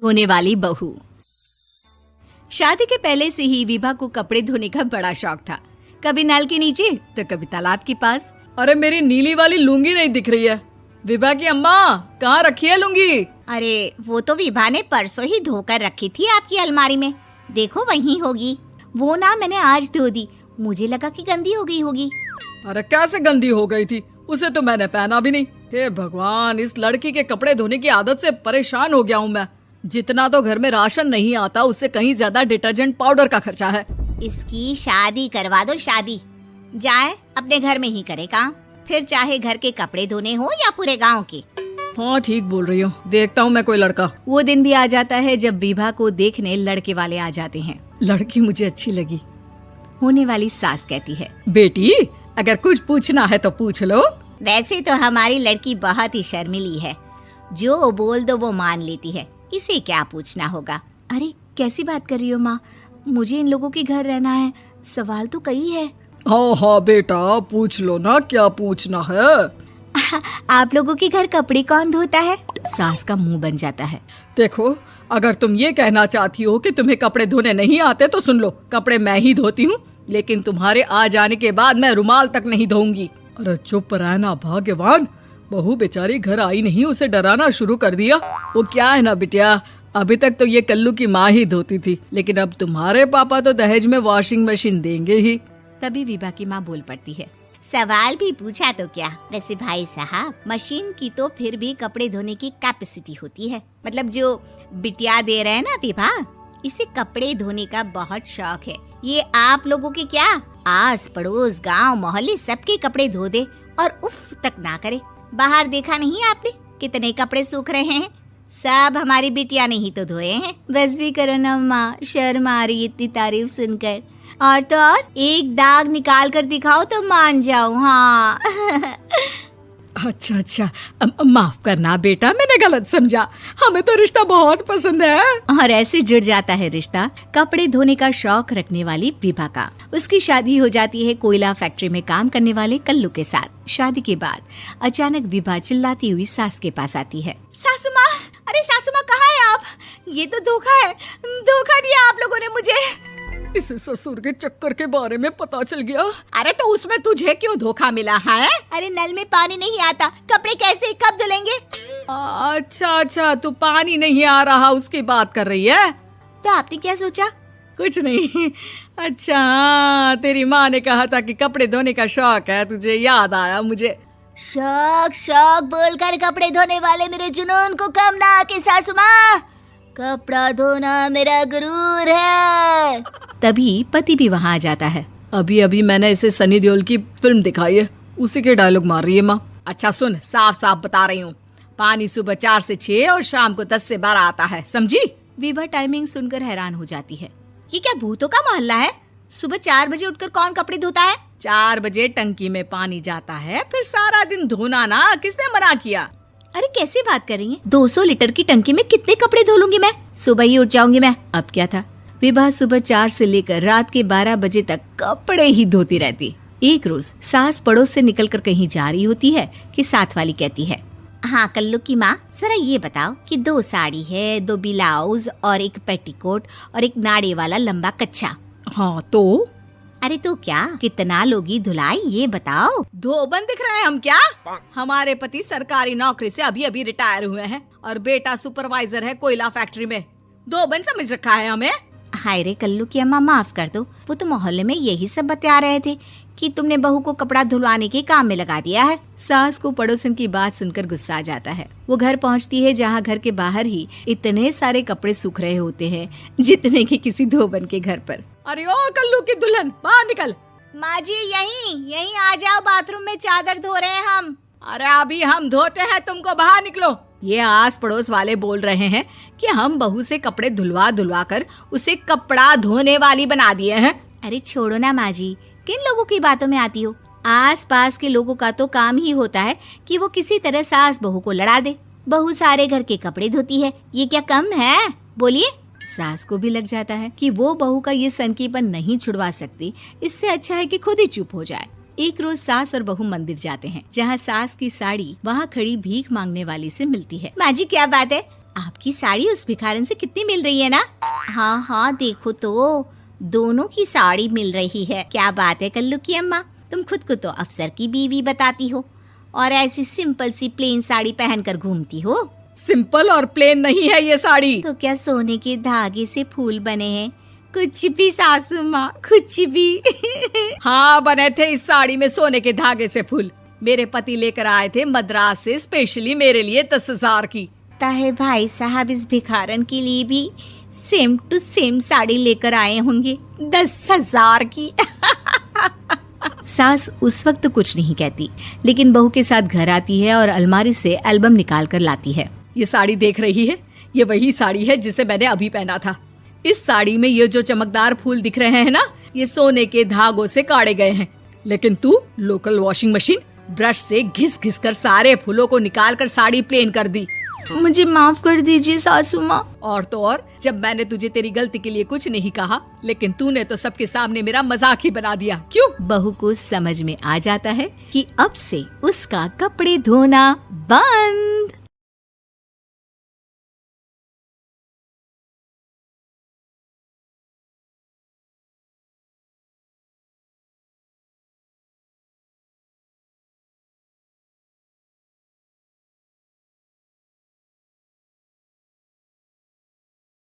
धोने वाली बहू। शादी के पहले से ही विभा को कपड़े धोने का बड़ा शौक था। कभी नल के नीचे तो कभी तालाब के पास। अरे मेरी नीली वाली लुंगी नहीं दिख रही है। विभा की अम्मा, कहाँ रखी है लुंगी? अरे वो तो विभा ने परसों ही धोकर रखी थी आपकी अलमारी में, देखो वहीं होगी। वो ना मैंने आज धो दी, मुझे लगा कि गंदी हो गई होगी। अरे कैसे गंदी हो गई थी? उसे तो मैंने पहना भी नहीं। हे भगवान, इस लड़की के कपड़े धोने की आदत से परेशान हो गया हूँ मैं। जितना तो घर में राशन नहीं आता, उससे कहीं ज्यादा डिटर्जेंट पाउडर का खर्चा है। इसकी शादी करवा दो, शादी जाए अपने घर में ही करे काम, फिर चाहे घर के कपड़े धोने हो या पूरे गांव के। हाँ ठीक बोल रही हूँ, देखता हूँ मैं कोई लड़का। वो दिन भी आ जाता है जब विभा को देखने लड़के वाले आ जाते हैं। लड़की मुझे अच्छी लगी। होने वाली सास कहती है, बेटी अगर कुछ पूछना है तो पूछ लो। वैसे तो हमारी लड़की बहुत ही शर्मीली है, जो बोल दो वो मान लेती है, इसे क्या पूछना होगा। अरे कैसी बात कर रही हो माँ, मुझे इन लोगों के घर रहना है, सवाल तो कई है। हाँ हाँ बेटा, पूछ लो ना, क्या पूछना है। आप लोगों के घर कपड़े कौन धोता है? सास का मुंह बन जाता है। देखो, अगर तुम ये कहना चाहती हो कि तुम्हें कपड़े धोने नहीं आते तो सुन लो, कपड़े मैं ही धोती हूँ, लेकिन तुम्हारे आ जाने के बाद मैं रुमाल तक नहीं धोऊंगी। अरे चुप रहना भाग्यवान, बहू बेचारी घर आई नहीं, उसे डराना शुरू कर दिया। वो क्या है ना बिटिया, अभी तक तो ये कल्लू की माँ ही धोती थी, लेकिन अब तुम्हारे पापा तो दहेज में वॉशिंग मशीन देंगे ही। तभी विभा की माँ बोल पड़ती है, सवाल भी पूछा तो क्या। वैसे भाई साहब, मशीन की तो फिर भी कपड़े धोने की कैपेसिटी होती है। मतलब जो बिटिया दे रहे हैं ना विभा, इसे कपड़े धोने का बहुत शौक है। ये आप लोगों के क्या, आस पड़ोस गांव मोहल्ले सबके कपड़े धो दे और उफ तक ना करे। बाहर देखा नहीं आपने कितने कपड़े सूख रहे हैं? सब हमारी बिटिया ने ही तो धोए हैं। बस भी करो ना माँ, शर्म आ रही इतनी तारीफ सुनकर। और तो और एक दाग निकाल कर दिखाओ तो मान जाओ। हाँ अच्छा अच्छा, माफ करना बेटा, मैंने गलत समझा। हमें तो रिश्ता बहुत पसंद है। और ऐसे जुड़ जाता है रिश्ता कपड़े धोने का शौक रखने वाली विभा का। उसकी शादी हो जाती है कोयला फैक्ट्री में काम करने वाले कल्लू के साथ। शादी के बाद अचानक विभा चिल्लाती हुई सास के पास आती है। सासू माँ, अरे सासू माँ कहाँ है आप? ये तो धोखा है, धोखा दिया आप लोगों ने मुझे। इसे ससुर के चक्कर के बारे में पता चल गया। अरे तो उसमें तुझे क्यों धोखा मिला है? अरे नल में पानी नहीं आता, कपड़े कैसे कब धुलेंगे? अच्छा अच्छा, तू पानी नहीं आ रहा उसकी बात कर रही है? तो आपने क्या सोचा? कुछ नहीं। अच्छा, तेरी माँ ने कहा था कि कपड़े धोने का शौक है तुझे, याद आया मुझे। शौक शौक बोलकर कपड़े धोने वाले मेरे जुनून को कम ना आके सासू माँ, कपड़ा धोना मेरा गुरूर है। तभी पति भी वहाँ आ जाता है। अभी अभी मैंने इसे सनी देओल की फिल्म दिखाई है, उसी के डायलॉग मार रही है माँ। अच्छा सुन, साफ साफ बता रही हूँ, पानी सुबह 4 से 6 और शाम को 10 से 12 आता है, समझी? विभा टाइमिंग सुनकर हैरान हो जाती है। ये क्या भूतों का मोहल्ला है? सुबह 4 बजे उठकर कौन कपड़े धोता है? 4 बजे टंकी में पानी जाता है, फिर सारा दिन धोना ना, किसने मना किया? अरे कैसी बात कर रही हैं? 200 लीटर की टंकी में कितने कपड़े धो लूंगी मैं, सुबह ही उठ जाऊंगी मैं। अब क्या था, विभा सुबह 4 से लेकर रात के 12 बजे तक कपड़े ही धोती रहती। एक रोज सास पड़ोस से निकलकर कहीं जा रही होती है कि साथ वाली कहती है, हाँ कल्लू की माँ, जरा ये बताओ कि 2 साड़ी है, 2 ब्लाउज और एक पेटीकोट और एक नाड़े वाला लंबा कच्छा। हाँ तो? अरे तो क्या, कितना लोगी धुलाई ये बताओ। धोबन दिख रहे हैं हम क्या? हमारे पति सरकारी नौकरी से अभी अभी रिटायर हुए हैं और बेटा सुपरवाइजर है कोयला फैक्ट्री में। धोबन समझ रखा है हमें? हाय रे कल्लू की अम्मा, माफ कर दो, वो तो मोहल्ले में यही सब बता रहे थे कि तुमने बहू को कपड़ा धुलवाने के काम में लगा दिया है। सास को पड़ोसन की बात सुनकर गुस्सा आ जाता है। वो घर पहुंचती है जहां घर के बाहर ही इतने सारे कपड़े सूख रहे होते हैं जितने कि किसी धोबन के घर पर। अरे ओ कल्लू की दुल्हन, बाहर निकल। माँ जी यहीं आ जाओ, बाथरूम में चादर धो रहे हैं हम। अरे अभी हम धोते हैं, तुमको बाहर निकलो। ये आस पड़ोस वाले बोल रहे हैं कि हम बहू से कपड़े धुलवा कर उसे कपड़ा धोने वाली बना दिए हैं। अरे छोड़ो ना माँ जी, किन लोगों की बातों में आती हो? आस पास के लोगों का तो काम ही होता है कि वो किसी तरह सास बहू को लड़ा दे। बहू सारे घर के कपड़े धोती है, ये क्या कम है? बोलिए। सास को भी लग जाता है कि वो बहू का ये सनकीपन नहीं छुड़वा सकती, इससे अच्छा है कि खुद ही चुप हो जाए। एक रोज सास और बहू मंदिर जाते हैं, जहाँ सास की साड़ी वहाँ खड़ी भीख मांगने वाली से मिलती है। माँ जी क्या बात है, आपकी साड़ी उस भिखारन से कितनी मिल रही है ना? हाँ हाँ देखो तो, दोनों की साड़ी मिल रही है। क्या बात है कल्लू की अम्मा, तुम खुद को तो अफसर की बीवी बताती हो और ऐसी सिंपल सी प्लेन साड़ी पहनकर घूमती हो। सिंपल और प्लेन नहीं है ये साड़ी। तो क्या सोने के धागे से फूल बने हैं? कुछ भी सासू माँ, कुछ भी। हाँ बने थे इस साड़ी में सोने के धागे से फूल। मेरे पति लेकर आए थे मद्रास से स्पेशली मेरे लिए 10,000 की। ताहे भाई साहब इस भिखारन के लिए भी सेम टू सेम साड़ी लेकर आए होंगे 10,000 की। सास उस वक्त तो कुछ नहीं कहती, लेकिन बहू के साथ घर आती है और अलमारी से एल्बम निकाल कर लाती है। ये साड़ी देख रही है, ये वही साड़ी है जिसे मैंने अभी पहना था। इस साड़ी में ये जो चमकदार फूल दिख रहे हैं ना, ये सोने के धागों से काढ़े गए हैं। लेकिन तू लोकल वॉशिंग मशीन ब्रश से घिस घिस कर सारे फूलों को निकाल कर साड़ी प्लेन कर दी। मुझे माफ कर दीजिए सासू माँ। और तो और, जब मैंने तुझे तेरी गलती के लिए कुछ नहीं कहा, लेकिन तूने तो सबके सामने मेरा मजाक ही बना दिया। क्यों? बहू को समझ में आ जाता है कि अब से उसका कपड़े धोना बंद।